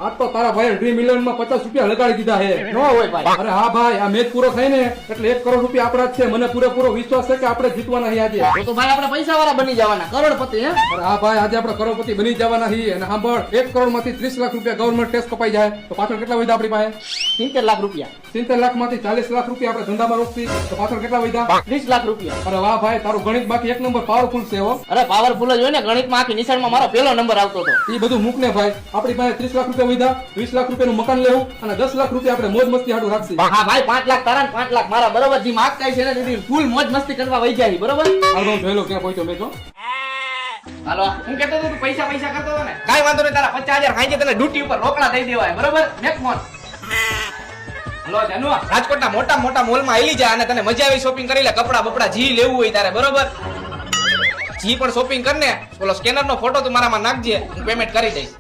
આજ તો તારા ભાઈ ડ્રીમ ઇલેવન માં 50 રૂપિયા લગાડી દીધા હે. નો હોય ભાઈ. અરે હા ભાઈ, આ મેચ પૂરો થાય ને એટલે 1 કરોડ રૂપિયા આપણા જ છે. મને પૂરેપૂરો વિશ્વાસ છે કે આપણે જીતવાના છીએ આજે. તો ભાઈ આપણે પૈસા વાળા બની જવાના, કરોડપતિ હે. અરે હા ભાઈ, આજે આપણે કરોડપતિ બની જવાના છીએ. અને સાંભળ, 1 કરોડ માંથી 30 લાખ રૂપિયા ગવર્મેન્ટ ટેક્સ કપાઈ જાય તો પાછળ કેટલા વધ્યા આપણી પાસે? 70 લાખ રૂપિયા. 70 લાખ માંથી 40 લાખ રૂપિયા આપણે ધંધામાં રોકતી તો પાછળ કેટલા વધ્યા? 30 લાખ રૂપિયા. અરે વાહ ભાઈ, તારું ગણિત બાકી એક નંબર પાવરફુલ છે હો. અરે પાવરફુલ જ હોય ને, ગણિતમાં આખી નિશાળમાં મારો પહેલો નંબર આવતો હતો. એ બધું મૂક ને ભાઈ, આપણી પાસે 30 લાખ રૂપિયા વધ્યા, 20 લાખ રૂપિયાનું મકાન લેવું અને 10 લાખ રૂપિયા આપણે મોજ મસ્તી હાટું રાખશી. હા ભાઈ, 5 લાખ તારા ને 5 લાખ મારા, બરોબર? જે માગતા છે ને દીદી ફૂલ મોજ મસ્તી કરવા વહી જાય, બરોબર? હાલ હું જોઈ લઉં ક્યાં પહોંચ્યો મેં તો. હાલો, હું કહેતો હતો તું પૈસા કરતો હતો ને, કાઈ વાંધો નહીં, તારા 50,000 ખાઈ તને ડ્યુટી ઉપર રોકડા દઈ દેવાય, બરોબર? Make phone. હલો જાનુ, રાજકોટના મોટા મોટા મોલમાં આલી જા અને તને મજા આવી શોપિંગ કરી લે, કપડા બપડા જી લેવું હોય તારે, બરોબર? જી પણ શોપિંગ કરને, ઓલો સ્કેનર નો ફોટો તું મારામાં નાખજે, હું પેમેન્ટ કરી દઈશ.